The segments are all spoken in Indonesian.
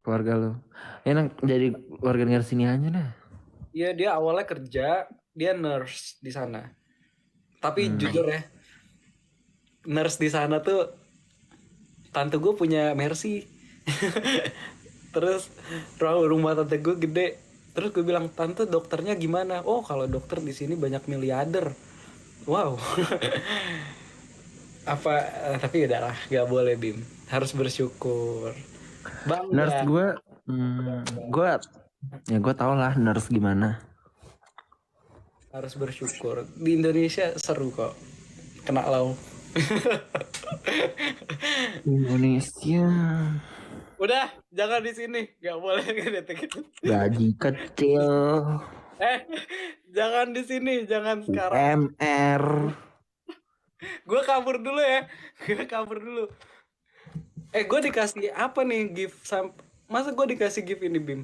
keluarga lu. Enak jadi warga negara sini aja dah. Iya, dia awalnya kerja, dia nurse di sana. Tapi jujur ya, nurse di sana tuh tante gue punya Mercy. Terus rumah tante gue gede. Terus gue bilang, tante dokternya gimana? Oh, kalau dokter di sini banyak miliarder. Wow. Tapi udahlah, gak boleh Bim. Harus bersyukur. Nurse Bangga. gue, gue tau lah nurse gimana. Harus bersyukur. Di Indonesia seru kok. Kena lau. Indonesia Udah, jangan di sini. Gak boleh ngedetek itu. gaji kecil, Jangan di sini, jangan sekarang. UMR. Gue kabur dulu ya. Gue kabur dulu. Gue dikasih apa nih gift masa gue dikasih gift ini Bim?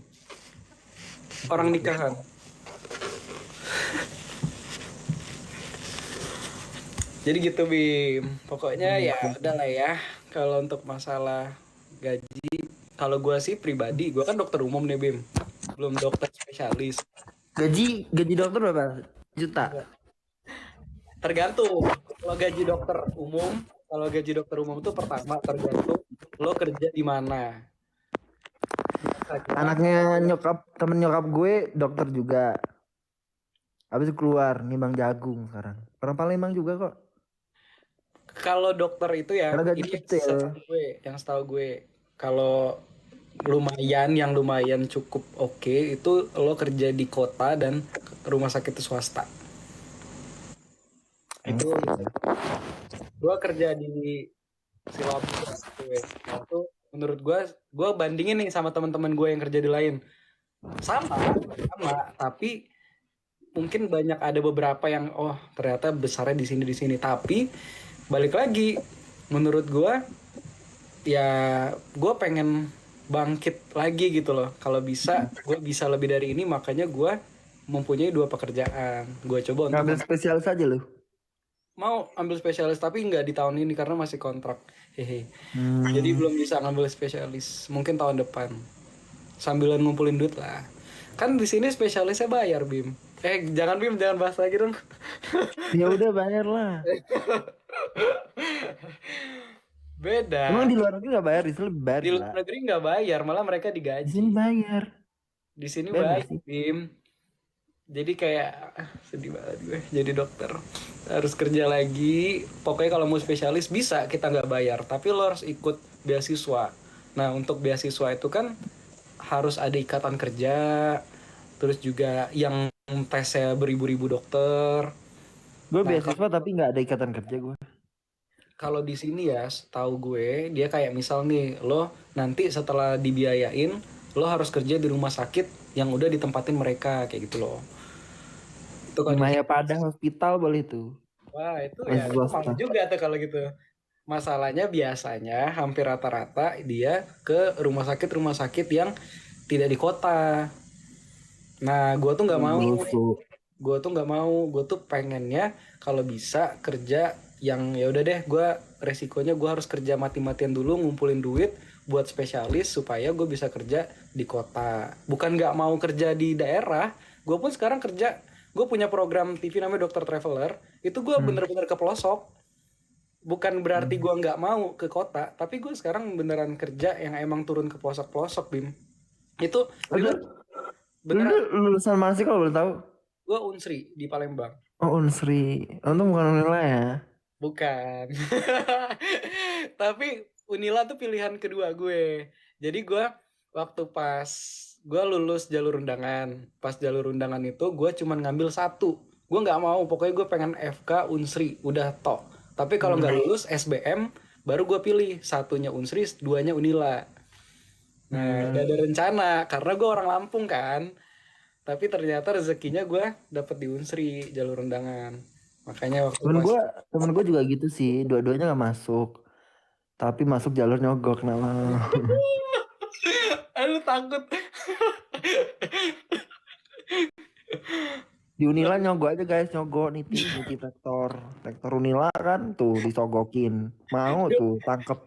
Orang nikahan. Jadi gitu Bim. Pokoknya ya udahlah ya. Kalau untuk masalah gaji, kalau gue sih pribadi, gue kan dokter umum nih Bim. Belum dokter spesialis. Gaji dokter berapa juta? Tergantung. Kalau gaji dokter umum itu pertama tergantung lo kerja di mana. Anaknya temen nyokap gue dokter juga. Habis itu keluar nimbang jagung sekarang. Orang Palembang juga kok. Kalau dokter itu ya, Karena gaji ini kecil. yang setahu gue, kalau yang lumayan cukup oke, itu lo kerja di kota dan rumah sakit swasta. Itu gue kerja di Silabus itu menurut gue bandingin nih sama teman-teman gue yang kerja di lain, sama tapi mungkin banyak ada beberapa yang ternyata besarnya di sini tapi balik lagi menurut gue ya gue pengen bangkit lagi gitu loh. Kalau bisa gue bisa lebih dari ini, makanya gue mempunyai 2 pekerjaan. Gue coba untuk Ngambil spesialis aja lu. mau ambil spesialis tapi nggak di tahun ini karena masih kontrak. Hehe. Jadi belum bisa ngambil spesialis. Mungkin tahun depan. Sambilan ngumpulin duit lah. Kan di sini spesialisnya bayar Bim. Jangan Bim, jangan bahas lagi dong. Ya udah bayar lah. Beda. Emang di luar negeri nggak bayar, di sini lebih bayar. Di luar negeri nggak bayar, malah mereka Di digaji. sini bayar. Di sini Bayar nggak bayar sih? Bim. Jadi kayak sedih banget gue jadi dokter, harus kerja lagi. Pokoknya kalau mau spesialis bisa kita nggak bayar, tapi lo harus ikut beasiswa. Nah untuk beasiswa itu kan harus ada ikatan kerja, terus juga yang tesnya beribu-ribu dokter. Gue Nah beasiswa tapi nggak ada ikatan kerja gue. kalau di sini ya setahu gue dia kayak misal nih, lo nanti setelah dibiayain lo harus kerja di rumah sakit yang udah ditempatin mereka kayak gitu loh. Itu kan Maya Pada Hospital boleh tuh. wah itu ya Masih swasta. juga tuh kalau gitu. Masalahnya biasanya hampir rata-rata dia ke rumah sakit yang tidak di kota. Nah, gue tuh pengennya kalau bisa kerja yang ya udah deh, resikonya gue harus kerja mati-matian dulu ngumpulin duit buat spesialis supaya gue bisa kerja di kota. Bukan nggak mau kerja di daerah, gue pun sekarang kerja. Gue punya program TV namanya Dokter Traveler. Itu gue bener-bener ke pelosok. Bukan berarti gue nggak mau ke kota, tapi gue sekarang beneran kerja yang emang turun ke pelosok-pelosok Bim. Itu beneran. Lu lulusan mana sih kalau boleh tahu? Gue Unsri di Palembang. Oh Unsri. Untung bukan Unila ya. Bukan. Tapi Unila tuh pilihan kedua gue. Jadi gue waktu pas gue lulus jalur undangan, pas jalur undangan itu gue cuman ngambil satu. Gue nggak mau, pokoknya gue pengen FK Unsri, udah tok. Tapi kalau nggak lulus SBM, baru gue pilih satunya Unsri, duanya Unila. Nah, udah ada rencana karena gue orang Lampung kan. Tapi ternyata rezekinya gue dapet di Unsri jalur undangan. Makanya waktu pas Temen gue juga gitu sih. Dua-duanya nggak masuk. Tapi masuk jalur nyogok nama. aduh takut. Di Unila nyogok aja guys. Nyogok niti rektor. Rektor Unila kan tuh disogokin. Mau tuh tangkep.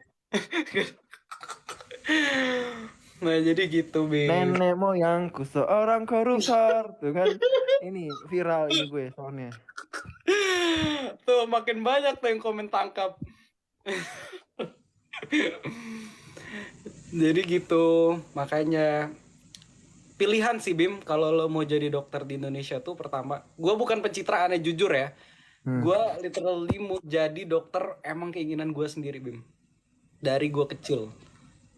Nah jadi gitu Bim. Nenek moyangku seorang koruptor tuh kan. Ini viral ini gue soalnya. Tuh makin banyak tuh yang komen tangkap. Jadi gitu, makanya pilihan sih Bim kalau lo mau jadi dokter di Indonesia tuh pertama, gue bukan pencitraan ya jujur ya, gue literally mau jadi dokter emang keinginan gue sendiri Bim, dari gue kecil,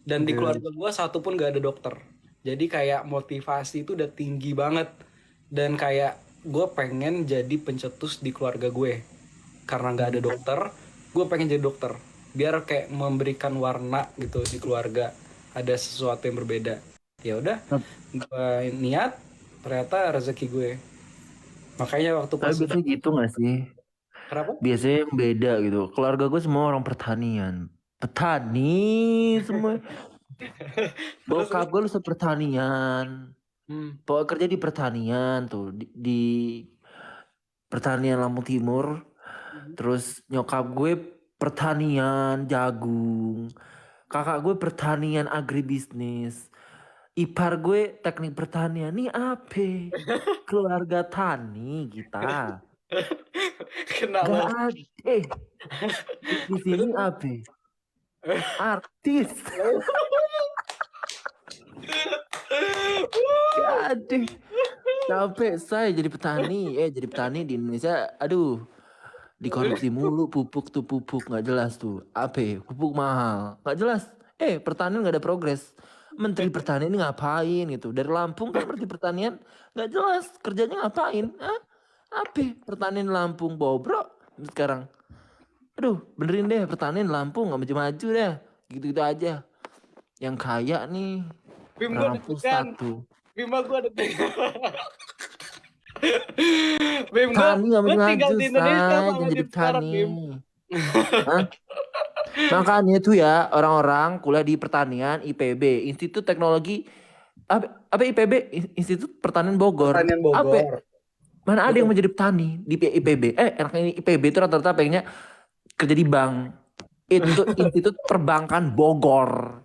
dan di keluarga gue satu pun gak ada dokter, jadi kayak motivasi itu udah tinggi banget, dan kayak gue pengen jadi pencetus di keluarga gue, karena nggak ada dokter, gue pengen jadi dokter, biar kayak memberikan warna gitu di keluarga, ada sesuatu yang berbeda. Ya udah, gue niat, ternyata rezeki gue. Makanya waktu pas Tapi biasanya gitu gak sih? kenapa? Biasanya yang beda gitu. Keluarga gue semua orang pertanian. Petani semua. Terus Bokap gue lulusan pertanian. Pokoknya kerja di pertanian tuh. Di pertanian Lampung Timur. Terus nyokap gue pertanian jagung. Kakak gue pertanian agribisnis. Ipar gue teknik pertanian. Nih apa? Keluarga tani kita. kenal Gak lo. ada. Di sini apa? Artis. Gak ada. Capek saya jadi petani. Jadi petani di Indonesia. Aduh. Dikorupsi mulu pupuk tuh pupuk. Gak jelas tuh. Apa? Pupuk mahal. Gak jelas. Pertanian gak ada progres. Menteri pertanian ini ngapain gitu. Dari Lampung kan menteri pertanian. Gak jelas. Kerjanya ngapain. Apa? Pertanian Lampung bobrok. Sekarang. Aduh, benerin deh pertanian Lampung gak maju-maju deh. Gitu-gitu aja. Yang kaya nih Bim gue orang deg-degan. pusat tuh. Bim gue deg-degan. Bim Tani gak gue tinggal maju-maju, di Indonesia say. sama Jangan jadi Bim sekarang petani. Bim. Hah? Makanya tuh ya orang-orang kuliah di pertanian IPB, Institut Teknologi apa IPB? Institut Pertanian Bogor. Pertanian Apa? Bogor. Mana ada Betul. yang mau jadi petani di IPB? Enaknya IPB itu rata-rata pengennya kerja di bank. Itu Institut Perbankan Bogor.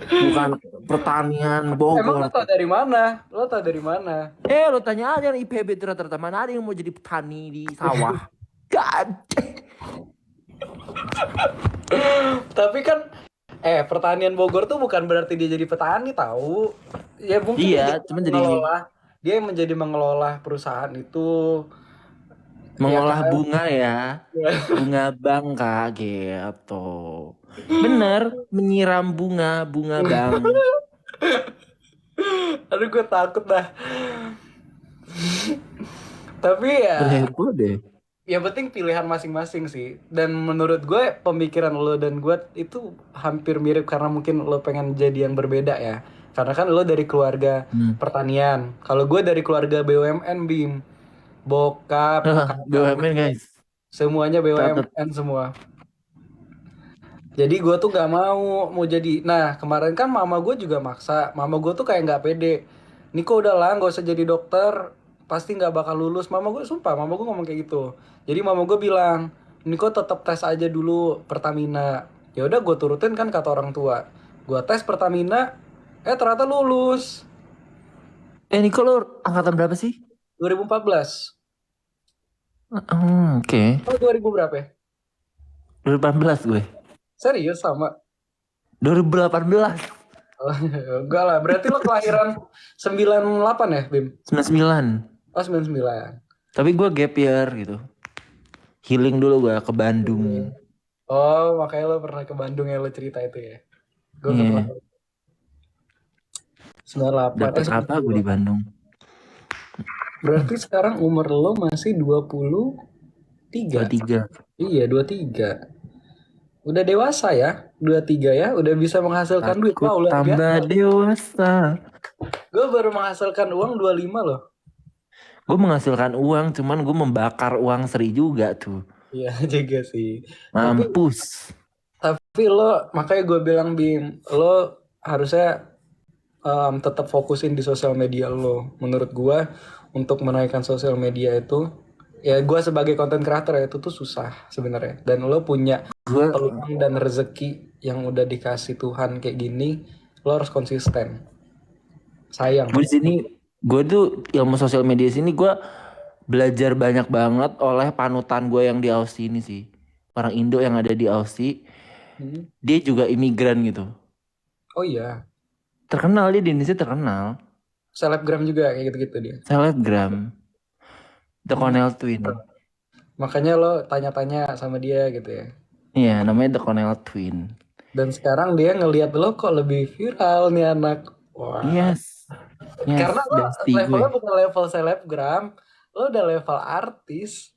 Bukan pertanian Emang Bogor. lo tau dari mana? Lo tau dari mana? Lo tanya aja IPB itu rata-rata mana ada yang mau jadi petani di sawah? Gak ada. Tapi kan pertanian Bogor tuh bukan berarti dia jadi petani tahu. Ya mungkin Iya, cuman jadi dia yang menjadi mengelola perusahaan itu, mengolah ya kan? bunga ya. Bunga bangka gitu. Bener, menyiram bunga bang. Aduh gue takut dah. Tapi ya Heboh deh. yang penting pilihan masing-masing sih. Dan menurut gue pemikiran lo dan gue itu hampir mirip karena mungkin lo pengen jadi yang berbeda ya. Karena kan lo dari keluarga pertanian. Kalau gue dari keluarga BUMN Bim. Bokap, kakak BUMN gue, guys. semuanya BUMN semua. Jadi gue tuh gak mau jadi. Nah kemarin kan mama gue juga maksa. Mama gue tuh kayak gak pede. Niko udahlah gak usah jadi dokter. Pasti gak bakal lulus. Mama gue sumpah. Mama gue ngomong kayak gitu. Jadi mama gue bilang, Niko tetap tes aja dulu Pertamina. Ya udah gue turutin kan kata orang tua. Gue tes Pertamina. Ternyata lulus. Niko lo angkatan berapa sih? 2014. Oke. Oh 2000 berapa ya? 2018 gue. Serius sama? 2018. Oh, enggak lah, berarti lo kelahiran 98 ya, Bim? 99. Oh, 99. Tapi gue gap year gitu. Healing dulu gue ke Bandung. Oh, makanya lo pernah ke Bandung ya, lo cerita itu ya. Gue pernah. 98. Dapat apa gue di Bandung? Berarti sekarang umur lo masih 23. 23. Iya, 23. Udah dewasa ya, 23 ya, udah bisa menghasilkan duit. Aku tambah dewasa. Gue baru menghasilkan uang 25 loh. Gue menghasilkan uang, cuman gue membakar uang Sri juga tuh. Iya juga sih. Mampus. Tapi lo, makanya gue bilang Bim, lo harusnya tetap fokusin di sosial media lo. Menurut gue, untuk menaikkan sosial media itu ya gue sebagai content creator ya itu tuh susah sebenarnya. Dan lo punya Gue peluang dan rezeki yang udah dikasih Tuhan kayak gini, lo harus konsisten. Sayang. di sini gue tuh ilmu sosial media sini gue belajar banyak banget oleh panutan gue yang di Aussie ini sih. Orang Indo yang ada di Aussie, Hmm. dia juga imigran gitu. Oh iya, Terkenal dia di Indonesia terkenal. selebgram juga kayak gitu-gitu dia. Selebgram. The Hmm. Cornell Twin. Makanya lo tanya-tanya sama dia gitu ya. Iya, namanya The Cornell Twin. Dan sekarang dia ngelihat lo kok lebih viral nih anak. Wah. Yes. Yes, Karena lo bestie levelnya gue. bukan level selebgram, lo udah level artis.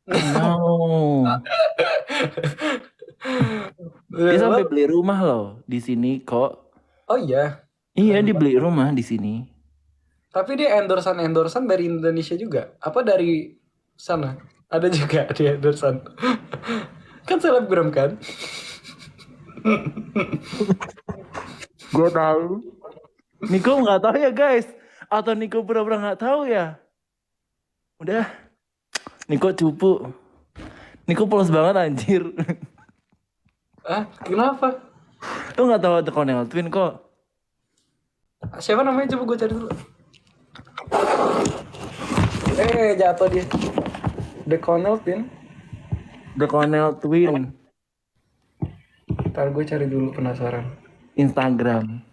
No. Dia sampai Lo, beli rumah loh di sini kok. oh iya, Iya, keren dia beli banget. rumah di sini. Tapi dia endorsan dari Indonesia juga. Apa dari sana? Ada juga dia endorsan. Kan selebgram kan? Gue tahu. Niko nggak tahu ya guys. Atau Niko pura-pura nggak tahu ya. Udah, Niko cupu. Niko polos banget anjir. Ah, kenapa? Lu nggak tahu The Cornell Twin kok. Siapa namanya? Coba gue cari dulu. Jatuh dia. The Connell Pin. The Cornell Twin. Ntar gue cari dulu, penasaran. Instagram.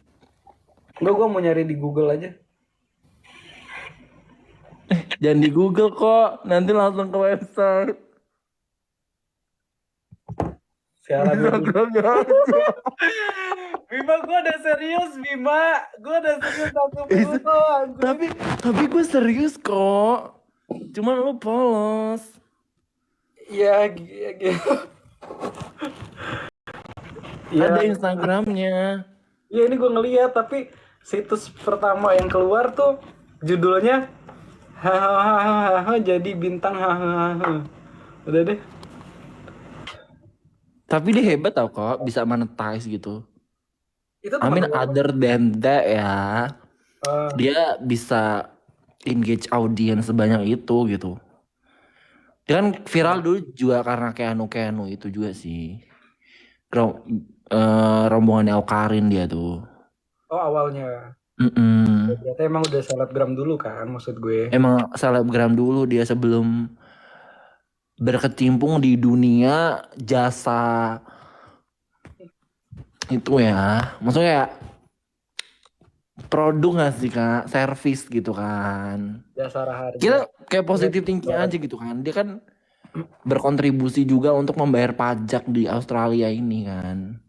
Enggak, gue mau nyari di Google aja. Jangan di Google kok. Nanti langsung ke website. Sialan Bima. Instagramnya aja. Bima, gue udah serius Bima. Gue udah serius satu foto anjir. Tapi gue serius kok. Cuman lu polos. Ya, Ada ya, Instagramnya. ya ini gue ngeliat, tapi situs pertama yang keluar tuh judulnya hahaha jadi bintang hahaha. Udah deh. Tapi dia hebat tau kok. Bisa monetize gitu. Itu I teman mean gue. other than that ya. Ah, Dia bisa engage audience sebanyak itu gitu. Dia kan viral dulu juga karena Keanu itu juga sih. Rombongan Awkarin dia tuh. oh awalnya. Mm-mm. Ternyata emang udah selebgram dulu kan, maksud gue. Emang selebgram dulu dia sebelum berkecimpung di dunia jasa itu ya. Maksudnya kayak produk gak sih kak? Service gitu kan. Jasara harja. Kita kayak positif thinking aja gitu kan. Dia kan berkontribusi juga untuk membayar pajak di Australia ini kan.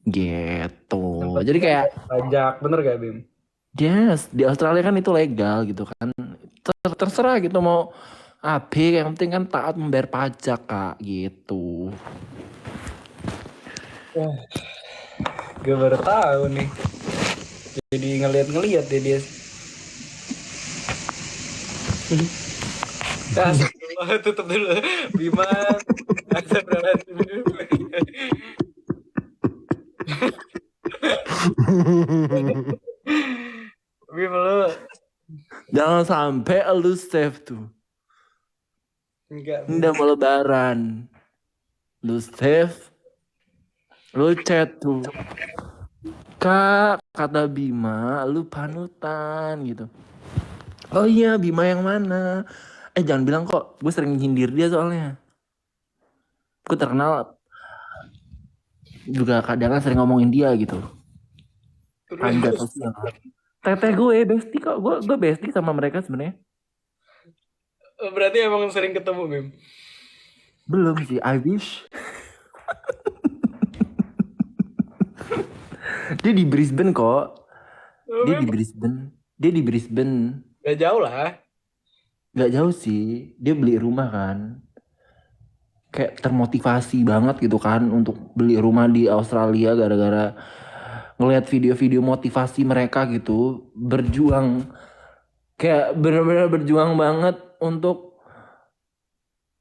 Gitu. Jadi kayak pajak, bener gak Bim? yes, di Australia kan itu legal gitu kan. Terserah gitu mau AB, yang penting kan taat membayar pajak kak gitu. Gue baru tahu nih. Jadi ngeliat dia. Tutup dulu. Bima. Bim lu. Jangan sampai lu save tuh. Enggak. Udah mau lebaran. Lu save. Lu chat tuh. Kak, kata Bima, lu panutan gitu. Oh iya, Bima yang mana? Jangan bilang kok, gue sering nyindir dia soalnya. Gue terkenal juga kadang sering ngomongin dia gitu. Panjat sosial. Teteh gue bestie kok, gue bestie sama mereka sebenarnya. Berarti emang sering ketemu Bim. Belum sih, I wish. Dia di Brisbane kok. Dia di Brisbane. Gak jauh lah. Gak jauh sih. Dia beli rumah kan. Kayak termotivasi banget gitu kan untuk beli rumah di Australia gara-gara ngelihat video-video motivasi mereka gitu. Berjuang. Kayak benar-benar berjuang banget untuk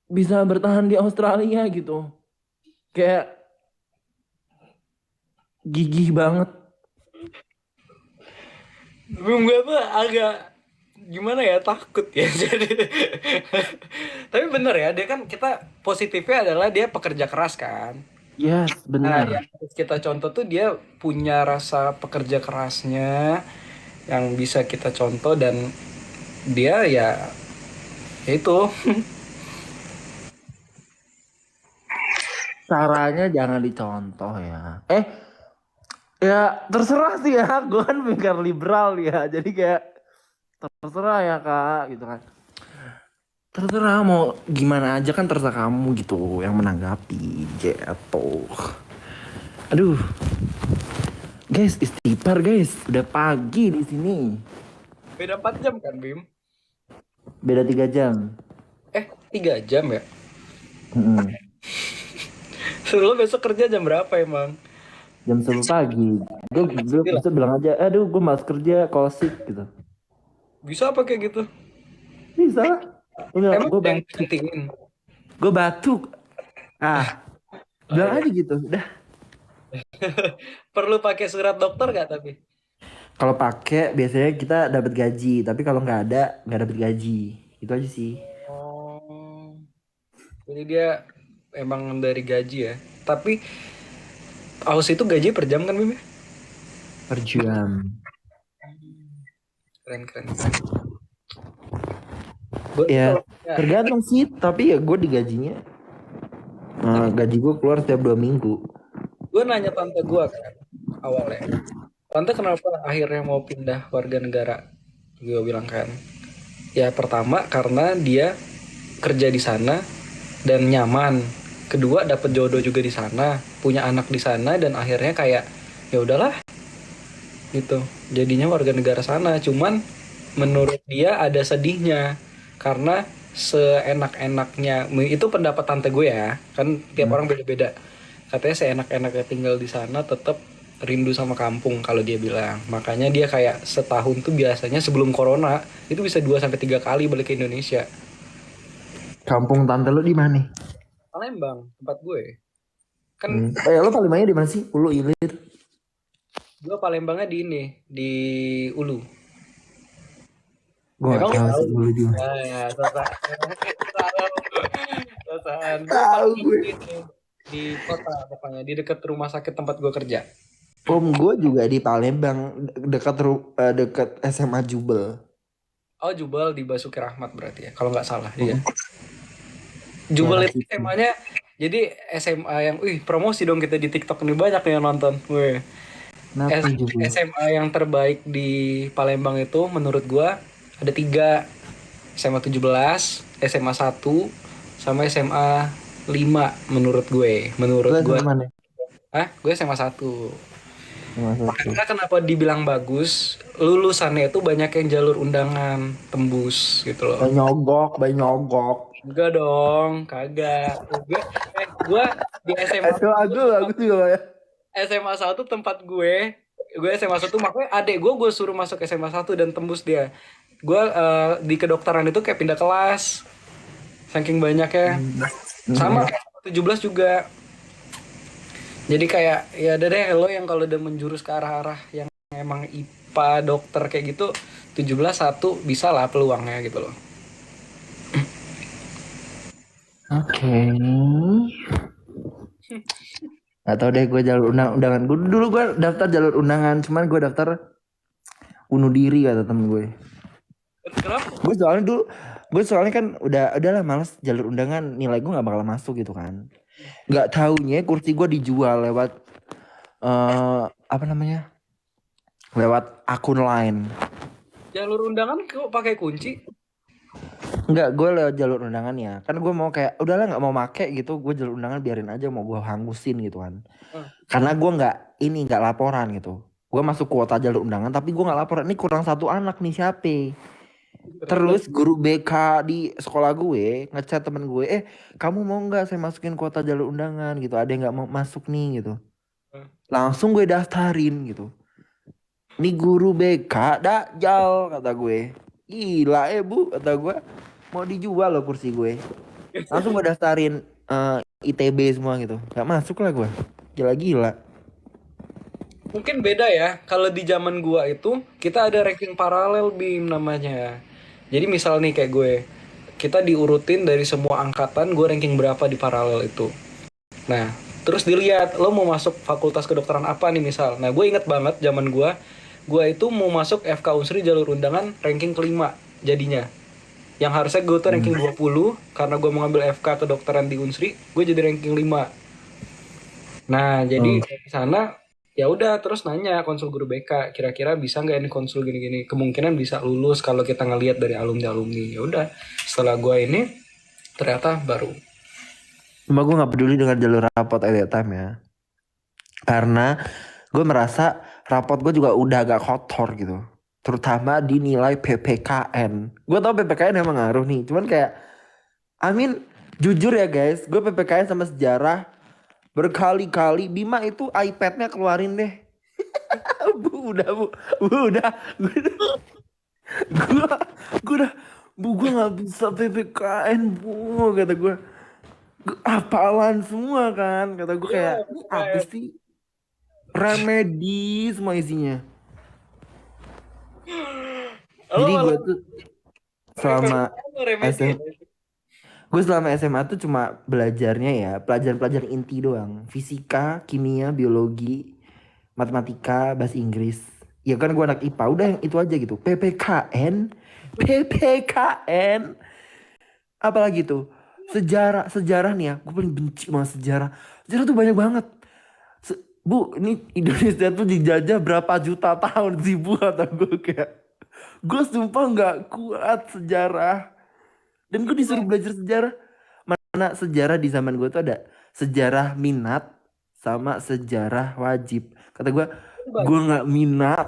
bisa bertahan di Australia gitu. Kayak gigih banget. Bim, gue tuh agak gimana ya, takut ya. Jadi tapi bener ya, dia kan, kita positifnya adalah dia pekerja keras kan. Yes, Nah, bener. yang harus kita contoh tuh dia punya rasa pekerja kerasnya yang bisa kita contoh, dan dia ya itu. Caranya jangan dicontoh ya. Ya terserah sih ya. Gue kan pikir liberal ya. Jadi kayak terserah ya kak gitu kan. Terserah mau gimana aja kan terserah kamu gitu yang menanggapi gitu. Aduh, guys, istighfar guys. Udah pagi di sini. Beda 4 jam kan, Bim? Beda 3 jam. 3 jam ya? Mm-mm. Lo besok kerja jam berapa emang? Jam 10 pagi. Gue Gila. bisa bilang aja, aduh gue malas kerja kalau sick gitu. Bisa apa kayak gitu? Bisa lah. Enggak, Emang gue ada yang batuk. gantiin? Gue batuk. Ah, Oh bilang iya. aja gitu. Udah. Perlu pakai surat dokter gak tapi? Kalau pakai biasanya kita dapat gaji, tapi kalau nggak ada nggak dapat gaji. Itu aja sih. Oh, jadi dia emang dari gaji ya. Tapi aus itu gaji per jam kan, Bim? Ya? Per jam. Keren, keren, keren. Gue tuh Ya kalau tergantung sih, tapi ya gue digajinya. Gaji gue keluar setiap 2 minggu. gue nanya tante gue kan awalnya, tante kenapa akhirnya mau pindah warga negara? Gue bilang kan, ya pertama karena dia kerja di sana dan nyaman. Kedua dapet jodoh juga di sana, punya anak di sana, dan akhirnya kayak ya udahlah gitu. Jadinya warga negara sana. Cuman menurut dia ada sedihnya karena seenak-enaknya, itu pendapat tante gue ya, kan tiap Hmm. orang beda-beda. Katanya seenak-enaknya tinggal di sana tetap rindu sama kampung kalau dia bilang. Makanya dia kayak setahun tuh biasanya sebelum corona itu bisa 2 sampai 3 kali balik ke Indonesia. Kampung tante lo di mana? Palembang, tempat gue. Kan Lo paling banyak di mana sih? Ulu Ilir. gue Palembangnya di ini, di Ulu. Gue nggak Emang lu tahu tahu? sih Ulu di mana. Nah, ya, sosok. Sosokan. Gue Tahu Palembang gue. di ini, di kota pokoknya, di dekat rumah sakit tempat gue kerja. Om gue juga di Palembang dekat SMA Jubel. Oh, Jubel di Basuki Rahmat berarti ya, kalau nggak salah. Iya. Hmm. Jubel Daerah itu situ. SMA-nya, jadi SMA yang, promosi dong kita di TikTok ini, banyak nih yang nonton. Wih. Kenapa Jubel? SMA yang terbaik di Palembang itu menurut gua ada 3. SMA 17, SMA 1, sama SMA 5 menurut gue. Lo Menurut gue. SMA mana? Gue SMA 1. SMA 1. Karena kenapa dibilang bagus? Lulusannya itu banyak yang jalur undangan tembus gitu loh. Bayi nyogok. Enggak dong, kagak. Gue di SMA Aku juga ya. SMA 1 tempat gue SMA 1, makanya adek gue suruh masuk SMA 1 dan tembus dia. Gue di kedokteran itu kayak pindah kelas. Saking banyaknya. Sama kayak 17 juga. Jadi kayak ya ada deh, lo yang kalau udah menjurus ke arah-arah yang emang IPA dokter kayak gitu, 17 1 bisa lah peluangnya gitu loh. Oke. Gak tau deh gue jalur undangan. Dulu gue daftar jalur undangan. Cuman gue daftar bunuh diri kata temen gue. Kenapa? Gue soalnya kan udahlah males jalur undangan, nilai gue nggak bakal masuk gitu kan. Nggak taunya kursi gue dijual lewat apa namanya? Lewat akun lain. Jalur undangan kok pakai kunci? Enggak, gue lewat jalur undangan ya. Kan gue mau kayak udahlah nggak mau make gitu, gue jalur undangan biarin aja mau gue hangusin gitu kan. Karena gue nggak laporan gitu. Gue masuk kuota jalur undangan tapi gue nggak laporan. Ini kurang 1 anak nih siapa? Ternyata Terus guru BK di sekolah gue ngechat temen gue, kamu mau nggak saya masukin kuota jalur undangan gitu? Ada yang nggak mau masuk nih gitu. Langsung gue daftarin gitu. Ini guru BK Dajjal kata gue. Gila bu kata gue. Mau dijual loh kursi gue. Langsung gue daftarin ITB semua gitu. Gak masuk lah gue. Gila-gila. mungkin beda ya. Kalau di zaman gua itu kita ada ranking paralel, Bim namanya. Jadi misal nih kayak gue, kita diurutin dari semua angkatan, gue ranking berapa di paralel itu. Nah, terus dilihat lo mau masuk fakultas kedokteran apa nih misal. Nah, gue inget banget zaman gue itu mau masuk FK Unsri jalur undangan ranking kelima jadinya. Yang harusnya gue tuh ranking 20 karena gue mau ngambil FK kedokteran di Unsri, gue jadi ranking 5. Nah, jadi Oh. di sana ya udah terus nanya konsul guru BK, kira-kira bisa nggak ini konsul gini-gini? Kemungkinan bisa lulus kalau kita ngelihat dari alumni-alumni. Ya udah, setelah gue ini ternyata baru. Cuma gue nggak peduli dengan jalur rapot at that time ya. Karena gue merasa rapot gue juga udah agak kotor gitu. Terutama di nilai PPKN. Gue tau PPKN emang ngaruh nih. Cuman kayak, jujur ya guys. Gue PPKN sama sejarah berkali-kali. Bima itu iPad-nya keluarin deh. Bu udah bu. Bu udah. Gue gue udah. Bu gue gak bisa PPKN bu. Kata gue. Hafalan semua kan. Kata gue Iya, kayak, ini apa sih? Remedi semua isinya. lo Jadi gue malah tuh selama PPKN lo remedi SM, ya? gue selama SMA tuh cuma belajarnya ya pelajaran-pelajaran inti doang. Fisika, kimia, biologi, matematika, bahasa Inggris. Ya kan gue anak IPA, udah yang itu aja gitu. PPKN, PPKN, apalagi tuh sejarah, sejarah nih ya. Gue paling benci sama sejarah. Sejarah tuh banyak banget. Bu, ini Indonesia tuh dijajah berapa juta tahun sih bu, kata gue kayak. Gue sumpah nggak kuat sejarah. Dan gue disuruh belajar sejarah. Mana sejarah di zaman gue tuh ada sejarah minat sama sejarah wajib. Kata gue Bagus. nggak minat.